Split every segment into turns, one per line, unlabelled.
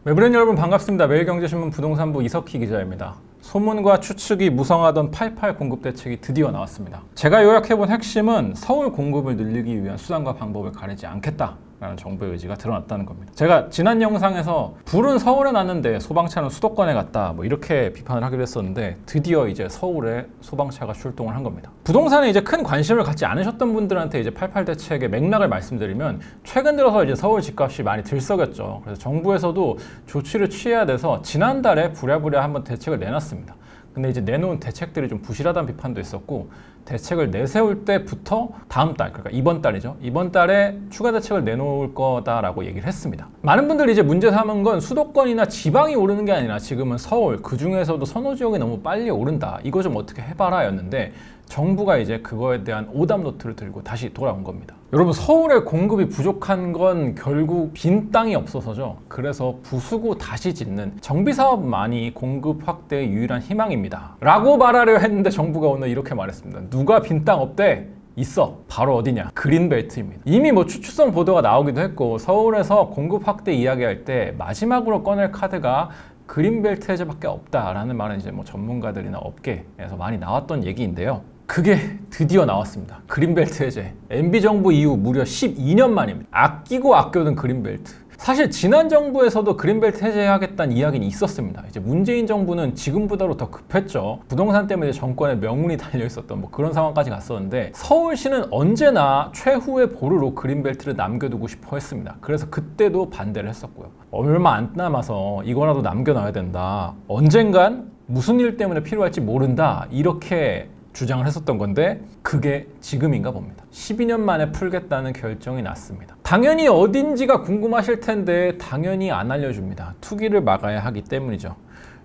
매브랜 여러분 반갑습니다. 매일경제신문 부동산부 이석희 기자입니다. 소문과 추측이 무성하던 88 공급 대책이 드디어 나왔습니다. 제가 요약해본 핵심은 서울 공급을 늘리기 위한 수단과 방법을 가리지 않겠다라는 정부의 의지가 드러났다는 겁니다. 제가 지난 영상에서 불은 서울에 났는데 소방차는 수도권에 갔다 뭐 이렇게 비판을 하기로 했었는데 드디어 이제 서울에 소방차가 출동을 한 겁니다. 부동산에 이제 큰 관심을 갖지 않으셨던 분들한테 이제 88 대책의 맥락을 말씀드리면 최근 들어서 이제 서울 집값이 많이 들썩였죠. 그래서 정부에서도 조치를 취해야 돼서 지난달에 부랴부랴 한번 대책을 내놨습니다. 근데 이제 내놓은 대책들이 좀 부실하다는 비판도 있었고 대책을 내세울 때부터 다음 달, 그러니까 이번 달이죠. 이번 달에 추가 대책을 내놓을 거다라고 얘기를 했습니다. 많은 분들이 이제 문제 삼은 건 수도권이나 지방이 오르는 게 아니라 지금은 서울, 그 중에서도 선호 지역이 너무 빨리 오른다. 이거 좀 어떻게 해봐라 였는데 정부가 이제 그거에 대한 오답 노트를 들고 다시 돌아온 겁니다. 여러분, 서울의 공급이 부족한 건 결국 빈 땅이 없어서죠. 그래서 부수고 다시 짓는 정비사업만이 공급 확대의 유일한 희망입니다. 라고 말하려 했는데 정부가 오늘 이렇게 말했습니다. 누가 빈 땅 없대? 있어. 바로 어디냐? 그린벨트입니다. 이미 뭐 추측성 보도가 나오기도 했고 서울에서 공급 확대 이야기할 때 마지막으로 꺼낼 카드가 그린벨트 해제밖에 없다라는 말은 이제 뭐 전문가들이나 업계에서 많이 나왔던 얘기인데요. 그게 드디어 나왔습니다. 그린벨트 해제. MB 정부 이후 무려 12년 만입니다. 아끼고 아껴둔 그린벨트. 사실 지난 정부에서도 그린벨트 해제하겠다는 이야기는 있었습니다. 이제 문재인 정부는 지금보다도 더 급했죠. 부동산 때문에 정권에 명운이 달려 있었던 뭐 그런 상황까지 갔었는데 서울시는 언제나 최후의 보루로 그린벨트를 남겨두고 싶어 했습니다. 그래서 그때도 반대를 했었고요. 얼마 안 남아서 이거라도 남겨놔야 된다. 언젠간 무슨 일 때문에 필요할지 모른다. 이렇게 주장을 했었던 건데 그게 지금인가 봅니다. 12년 만에 풀겠다는 결정이 났습니다. 당연히 어딘지가 궁금하실 텐데 당연히 안 알려줍니다. 투기를 막아야 하기 때문이죠.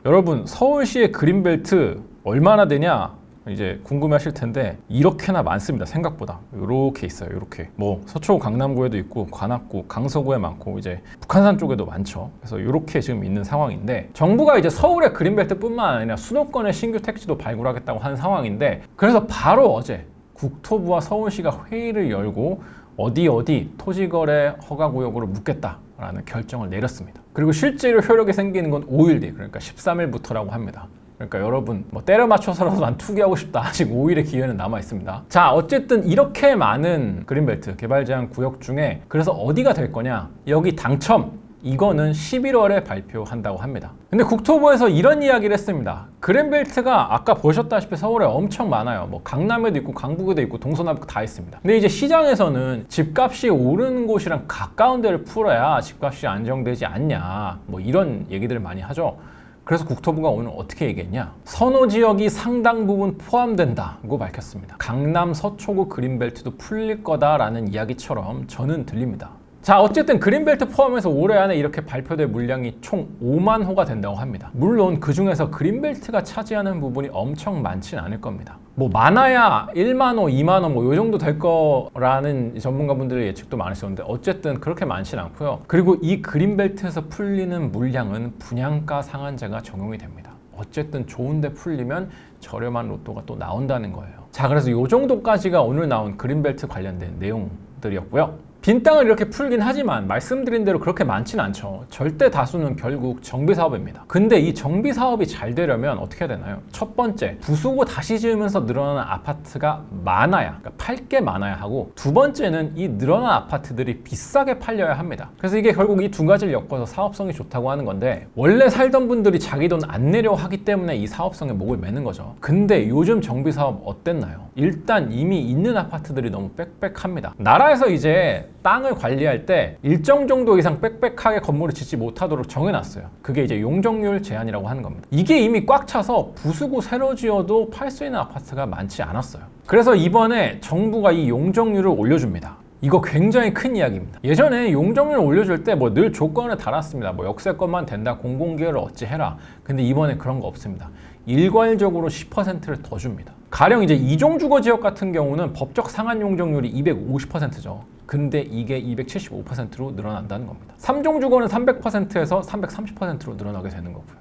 여러분, 서울시의 그린벨트 얼마나 되냐? 이제 궁금해하실 텐데 이렇게나 많습니다. 생각보다 이렇게 있어요. 이렇게 뭐 서초 강남구에도 있고 관악구, 강서구에 많고 이제 북한산 쪽에도 많죠. 그래서 이렇게 지금 있는 상황인데 정부가 이제 서울의 그린벨트뿐만 아니라 수도권의 신규 택지도 발굴하겠다고 한 상황인데 그래서 바로 어제 국토부와 서울시가 회의를 열고 어디 토지거래 허가구역으로 묻겠다라는 결정을 내렸습니다. 그리고 실제로 효력이 생기는 건 5일 뒤, 그러니까 13일부터라고 합니다. 그러니까 여러분 뭐 때려 맞춰서라도 난 투기하고 싶다. 아직 5일의 기회는 남아 있습니다. 자, 어쨌든 이렇게 많은 그린벨트 개발 제한 구역 중에 그래서 어디가 될 거냐? 여기 당첨! 이거는 11월에 발표한다고 합니다. 근데 국토부에서 이런 이야기를 했습니다. 그린벨트가 아까 보셨다시피 서울에 엄청 많아요. 뭐 강남에도 있고 강북에도 있고 동서남북 다 있습니다. 근데 이제 시장에서는 집값이 오르는 곳이랑 가까운 데를 풀어야 집값이 안정되지 않냐. 뭐 이런 얘기들을 많이 하죠. 그래서 국토부가 오늘 어떻게 얘기했냐? 선호 지역이 상당 부분 포함된다고 밝혔습니다. 강남 서초구 그린벨트도 풀릴 거다라는 이야기처럼 저는 들립니다. 자, 어쨌든 그린벨트 포함해서 올해 안에 이렇게 발표될 물량이 총 5만 호가 된다고 합니다. 물론 그 중에서 그린벨트가 차지하는 부분이 엄청 많지는 않을 겁니다. 뭐 많아야 1만 호, 2만 호 뭐 이 정도 될 거라는 전문가분들의 예측도 많으셨는데 어쨌든 그렇게 많지는 않고요. 그리고 이 그린벨트에서 풀리는 물량은 분양가 상한제가 적용이 됩니다. 어쨌든 좋은데 풀리면 저렴한 로또가 또 나온다는 거예요. 자, 그래서 이 정도까지가 오늘 나온 그린벨트 관련된 내용들이었고요. 빈 땅을 이렇게 풀긴 하지만 말씀드린 대로 그렇게 많지는 않죠. 절대 다수는 결국 정비사업입니다. 근데 이 정비사업이 잘 되려면 어떻게 해야 되나요? 첫 번째, 부수고 다시 지으면서 늘어나는 아파트가 많아야, 그러니까 팔 게 많아야 하고 두 번째는 이 늘어난 아파트들이 비싸게 팔려야 합니다. 그래서 이게 결국 이 두 가지를 엮어서 사업성이 좋다고 하는 건데 원래 살던 분들이 자기 돈 안 내려 하기 때문에 이 사업성에 목을 매는 거죠. 근데 요즘 정비사업 어땠나요? 일단 이미 있는 아파트들이 너무 빽빽합니다. 나라에서 이제 땅을 관리할 때 일정 정도 이상 빽빽하게 건물을 짓지 못하도록 정해놨어요. 그게 이제 용적률 제한이라고 하는 겁니다. 이게 이미 꽉 차서 부수고 새로 지어도 팔 수 있는 아파트가 많지 않았어요. 그래서 이번에 정부가 이 용적률을 올려줍니다. 이거 굉장히 큰 이야기입니다. 예전에 용적률을 올려줄 때 뭐 늘 조건을 달았습니다. 뭐 역세권만 된다, 공공기여를 어찌 해라. 근데 이번에 그런 거 없습니다. 일괄적으로 10%를 더 줍니다. 가령 이제 이종주거 지역 같은 경우는 법적 상한 용적률이 250%죠. 근데 이게 275%로 늘어난다는 겁니다. 3종주거는 300%에서 330%로 늘어나게 되는 거고요.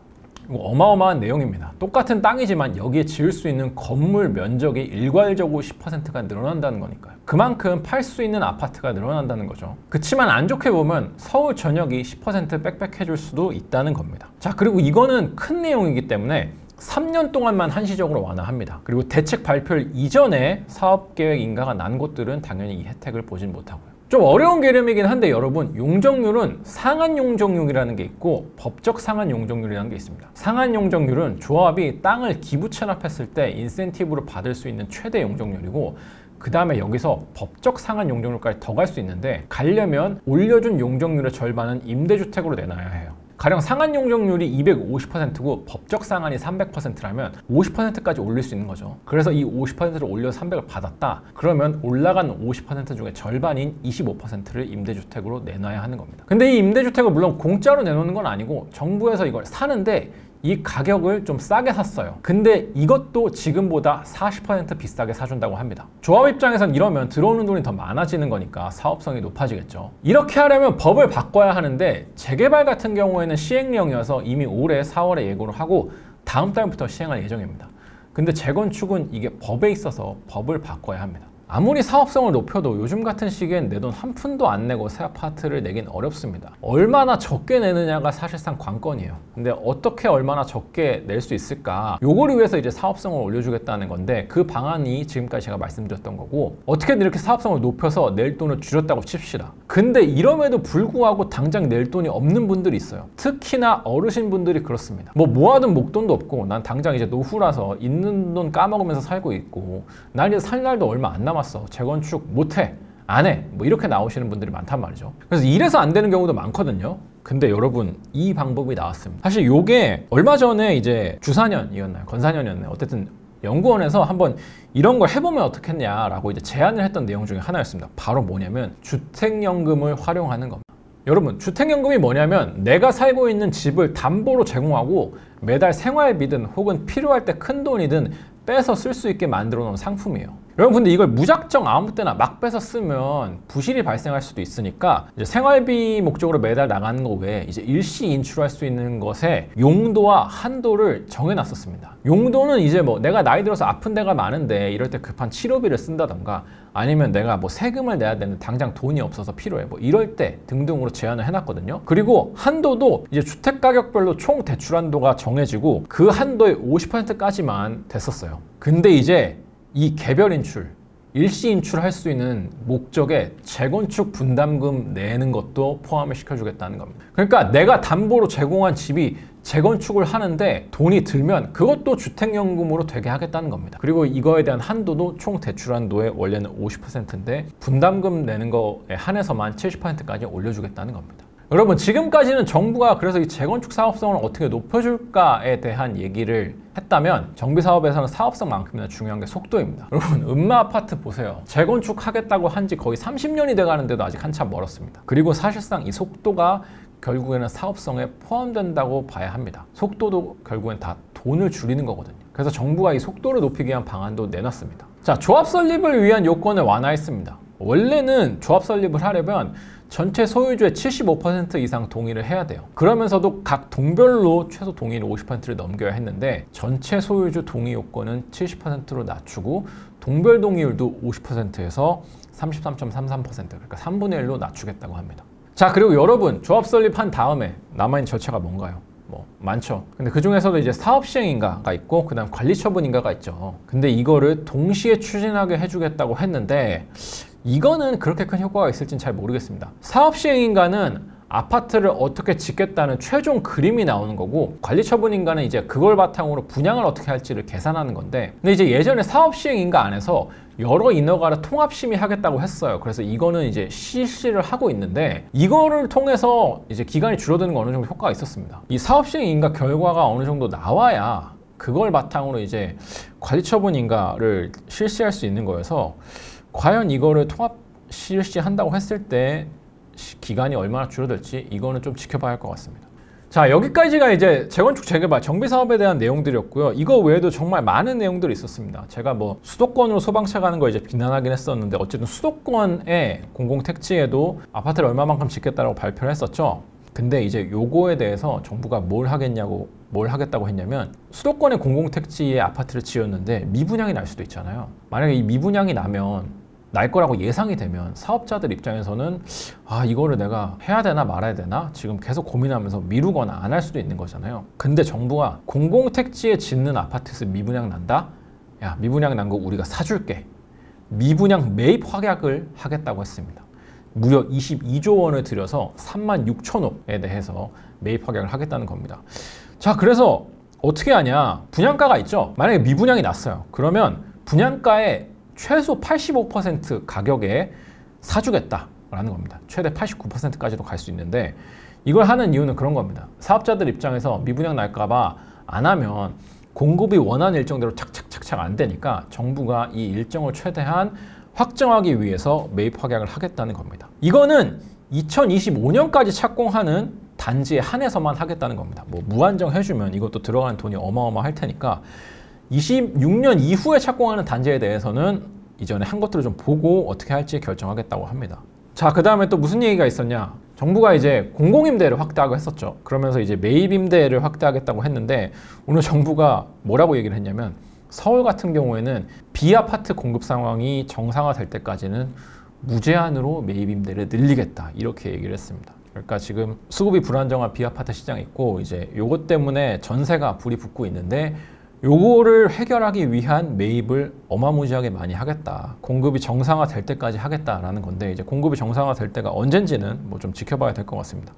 이거 어마어마한 내용입니다. 똑같은 땅이지만 여기에 지을 수 있는 건물 면적이 일괄적으로 10%가 늘어난다는 거니까요. 그만큼 팔 수 있는 아파트가 늘어난다는 거죠. 그치만 안 좋게 보면 서울 전역이 10% 빽빽해질 수도 있다는 겁니다. 자, 그리고 이거는 큰 내용이기 때문에 3년 동안만 한시적으로 완화합니다. 그리고 대책 발표 이전에 사업계획 인가가 난 곳들은 당연히 이 혜택을 보진 못하고요. 좀 어려운 개념이긴 한데 여러분, 용적률은 상한 용적률이라는 게 있고 법적 상한 용적률이라는 게 있습니다. 상한 용적률은 조합이 땅을 기부 체납했을 때 인센티브로 받을 수 있는 최대 용적률이고, 그 다음에 여기서 법적 상한 용적률까지 더 갈 수 있는데, 가려면 올려준 용적률의 절반은 임대주택으로 내놔야 해요. 가령 상한 용적률이 250%고 법적 상한이 300%라면 50%까지 올릴 수 있는 거죠. 그래서 이 50%를 올려서 300을 받았다. 그러면 올라간 50% 중에 절반인 25%를 임대주택으로 내놔야 하는 겁니다. 근데 이 임대주택을 물론 공짜로 내놓는 건 아니고 정부에서 이걸 사는데 이 가격을 좀 싸게 샀어요. 근데 이것도 지금보다 40% 비싸게 사준다고 합니다. 조합 입장에선 이러면 들어오는 돈이 더 많아지는 거니까 사업성이 높아지겠죠. 이렇게 하려면 법을 바꿔야 하는데, 재개발 같은 경우에는 시행령이어서 이미 올해 4월에 예고를 하고 다음 달부터 시행할 예정입니다. 근데 재건축은 이게 법에 있어서 법을 바꿔야 합니다. 아무리 사업성을 높여도 요즘 같은 시기엔 내 돈 한 푼도 안 내고 새 아파트를 내긴 어렵습니다. 얼마나 적게 내느냐가 사실상 관건이에요. 근데 어떻게 얼마나 적게 낼 수 있을까? 요거를 위해서 이제 사업성을 올려주겠다는 건데, 그 방안이 지금까지 제가 말씀드렸던 거고, 어떻게든 이렇게 사업성을 높여서 낼 돈을 줄였다고 칩시다. 근데 이럼에도 불구하고 당장 낼 돈이 없는 분들이 있어요. 특히나 어르신분들이 그렇습니다. 뭐 모아둔 목돈도 없고, 난 당장 이제 노후라서 있는 돈 까먹으면서 살고 있고, 난 이제 살 날도 얼마 안 남았어. 재건축 못해, 안 해, 뭐 이렇게 나오시는 분들이 많단 말이죠. 그래서 이래서 안 되는 경우도 많거든요. 근데 여러분, 이 방법이 나왔습니다. 사실 요게 얼마 전에 이제 주사년이었나요? 건사년이었나요? 어쨌든 연구원에서 한번 이런 걸 해보면 어떻겠냐라고 이제 제안을 했던 내용 중에 하나였습니다. 바로 뭐냐면 주택연금을 활용하는 겁니다. 여러분, 주택연금이 뭐냐면 내가 살고 있는 집을 담보로 제공하고 매달 생활비든 혹은 필요할 때 큰 돈이든 빼서 쓸 수 있게 만들어 놓은 상품이에요. 여러분, 근데 이걸 무작정 아무 때나 막 빼서 쓰면 부실이 발생할 수도 있으니까 이제 생활비 목적으로 매달 나가는 거 외에 이제 일시 인출할 수 있는 것에 용도와 한도를 정해놨었습니다. 용도는 이제 뭐 내가 나이 들어서 아픈 데가 많은데 이럴 때 급한 치료비를 쓴다던가, 아니면 내가 뭐 세금을 내야 되는데 당장 돈이 없어서 필요해, 뭐 이럴 때 등등으로 제한을 해놨거든요. 그리고 한도도 이제 주택 가격별로 총 대출 한도가 정해지고 그 한도의 50%까지만 됐었어요. 근데 이제 이 개별 인출, 일시 인출할 수 있는 목적에 재건축 분담금 내는 것도 포함을 시켜주겠다는 겁니다. 그러니까 내가 담보로 제공한 집이 재건축을 하는데 돈이 들면 그것도 주택연금으로 되게 하겠다는 겁니다. 그리고 이거에 대한 한도도 총 대출 한도의 원래는 50%인데 분담금 내는 거에 한해서만 70%까지 올려주겠다는 겁니다. 여러분, 지금까지는 정부가 그래서 이 재건축 사업성을 어떻게 높여줄까에 대한 얘기를 했다면, 정비사업에서는 사업성만큼이나 중요한 게 속도입니다. 여러분, 음마아파트 보세요. 재건축 하겠다고 한 지 거의 30년이 돼가는데도 아직 한참 멀었습니다. 그리고 사실상 이 속도가 결국에는 사업성에 포함된다고 봐야 합니다. 속도도 결국엔 다 돈을 줄이는 거거든요. 그래서 정부가 이 속도를 높이기 위한 방안도 내놨습니다. 자, 조합 설립을 위한 요건을 완화했습니다. 원래는 조합 설립을 하려면 전체 소유주의 75% 이상 동의를 해야 돼요. 그러면서도 각 동별로 최소 동의를 50%를 넘겨야 했는데, 전체 소유주 동의 요건은 70%로 낮추고 동별 동의율도 50%에서 33.33%, 그러니까 3분의 1로 낮추겠다고 합니다. 자, 그리고 여러분, 조합 설립한 다음에 남아있는 절차가 뭔가요? 뭐 많죠. 근데 그 중에서도 이제 사업 시행 인가가 있고 그다음 관리 처분 인가가 있죠. 근데 이거를 동시에 추진하게 해주겠다고 했는데, 이거는 그렇게 큰 효과가 있을지는 잘 모르겠습니다. 사업 시행 인가는 아파트를 어떻게 짓겠다는 최종 그림이 나오는 거고, 관리 처분 인가는 이제 그걸 바탕으로 분양을 어떻게 할지를 계산하는 건데, 근데 이제 예전에 사업 시행 인가 안에서 여러 인허가를 통합 심의하겠다고 했어요. 그래서 이거는 이제 실시를 하고 있는데, 이거를 통해서 이제 기간이 줄어드는 거 어느 정도 효과가 있었습니다. 이 사업 시행 인가 결과가 어느 정도 나와야 그걸 바탕으로 이제 관리 처분 인가를 실시할 수 있는 거여서, 과연 이거를 통합 실시한다고 했을 때 기간이 얼마나 줄어들지, 이거는 좀 지켜봐야 할 것 같습니다. 자, 여기까지가 이제 재건축 재개발 정비사업에 대한 내용들이었고요. 이거 외에도 정말 많은 내용들이 있었습니다. 제가 뭐 수도권으로 소방차 가는 거 이제 비난하긴 했었는데, 어쨌든 수도권의 공공택지에도 아파트를 얼마만큼 짓겠다라고 발표를 했었죠. 근데 이제 요거에 대해서 정부가 뭘 하겠다고 했냐면 수도권의 공공택지에 아파트를 지었는데 미분양이 날 수도 있잖아요. 만약에 이 미분양이 날 거라고 예상이 되면 사업자들 입장에서는 이거를 내가 해야 되나 말아야 되나 지금 계속 고민하면서 미루거나 안 할 수도 있는 거잖아요. 근데 정부가 공공택지에 짓는 아파트에서 미분양 난다? 야, 미분양 난 거 우리가 사줄게. 미분양 매입 확약을 하겠다고 했습니다. 무려 22조 원을 들여서 36,000호에 대해서 매입 확약을 하겠다는 겁니다. 자, 그래서 어떻게 하냐? 분양가가 있죠. 만약에 미분양이 났어요. 그러면 분양가의 최소 85% 가격에 사주겠다라는 겁니다. 최대 89%까지도 갈 수 있는데 이걸 하는 이유는 그런 겁니다. 사업자들 입장에서 미분양 날까 봐 안 하면 공급이 원하는 일정대로 착착착착 안 되니까 정부가 이 일정을 최대한 확정하기 위해서 매입 확약을 하겠다는 겁니다. 이거는 2025년까지 착공하는 단지에 한해서만 하겠다는 겁니다. 뭐 무한정 해주면 이것도 들어가는 돈이 어마어마할 테니까 26년 이후에 착공하는 단지에 대해서는 이전에 한 것들을 좀 보고 어떻게 할지 결정하겠다고 합니다. 자, 그 다음에 또 무슨 얘기가 있었냐? 정부가 이제 공공임대를 확대하고 했었죠. 그러면서 이제 매입임대를 확대하겠다고 했는데 오늘 정부가 뭐라고 얘기를 했냐면 서울 같은 경우에는 비아파트 공급 상황이 정상화될 때까지는 무제한으로 매입임대를 늘리겠다 이렇게 얘기를 했습니다. 그러니까 지금 수급이 불안정한 비아파트 시장이 있고 이제 요것 때문에 전세가 불이 붙고 있는데 요거를 해결하기 위한 매입을 어마무지하게 많이 하겠다. 공급이 정상화될 때까지 하겠다라는 건데 이제 공급이 정상화될 때가 언젠지는 뭐 좀 지켜봐야 될 것 같습니다.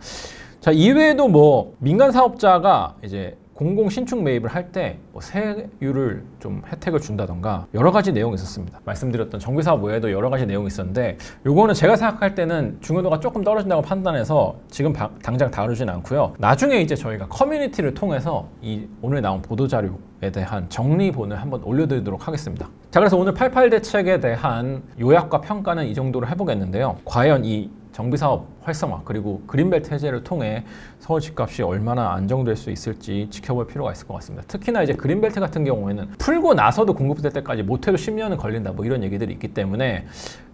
자, 이외에도 뭐 민간 사업자가 이제 공공 신축 매입을 할 때 뭐 세율을 좀 혜택을 준다던가 여러 가지 내용이 있었습니다. 말씀드렸던 정비사업 외에도 여러 가지 내용이 있었는데 요거는 제가 생각할 때는 중요도가 조금 떨어진다고 판단해서 지금 당장 다루진 않고요. 나중에 이제 저희가 커뮤니티를 통해서 이 오늘 나온 보도자료에 대한 정리본을 한번 올려드리도록 하겠습니다. 자, 그래서 오늘 88 대책에 대한 요약과 평가는 이 정도로 해보겠는데요. 과연 이 정비사업 활성화 그리고 그린벨트 해제를 통해 서울 집값이 얼마나 안정될 수 있을지 지켜볼 필요가 있을 것 같습니다. 특히나 이제 그린벨트 같은 경우에는 풀고 나서도 공급될 때까지 못해도 10년은 걸린다 뭐 이런 얘기들이 있기 때문에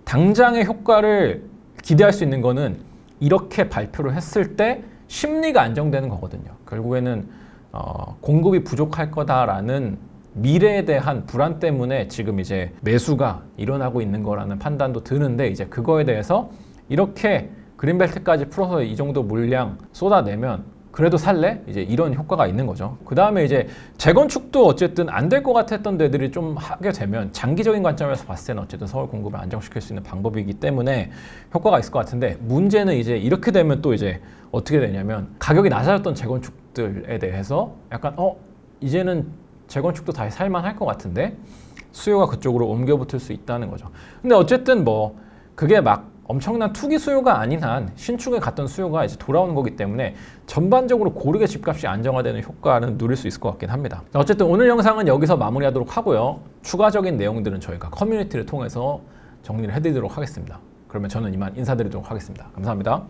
당장의 효과를 기대할 수 있는 거는 이렇게 발표를 했을 때 심리가 안정되는 거거든요. 결국에는 공급이 부족할 거다라는 미래에 대한 불안 때문에 지금 이제 매수가 일어나고 있는 거라는 판단도 드는데 이제 그거에 대해서 이렇게 그린벨트까지 풀어서 이 정도 물량 쏟아내면 그래도 살래? 이제 이런 효과가 있는 거죠. 그 다음에 이제 재건축도 어쨌든 안 될 것 같았던 데들이 좀 하게 되면 장기적인 관점에서 봤을 때는 어쨌든 서울 공급을 안정시킬 수 있는 방법이기 때문에 효과가 있을 것 같은데 문제는 이제 이렇게 되면 또 이제 어떻게 되냐면 가격이 낮아졌던 재건축들에 대해서 약간 이제는 재건축도 다시 살만할 것 같은데 수요가 그쪽으로 옮겨붙을 수 있다는 거죠. 근데 어쨌든 뭐 그게 막 엄청난 투기 수요가 아닌 한 신축에 갔던 수요가 이제 돌아오는 거기 때문에 전반적으로 고르게 집값이 안정화되는 효과는 누릴 수 있을 것 같긴 합니다. 어쨌든 오늘 영상은 여기서 마무리하도록 하고요. 추가적인 내용들은 저희가 커뮤니티를 통해서 정리를 해드리도록 하겠습니다. 그러면 저는 이만 인사드리도록 하겠습니다. 감사합니다.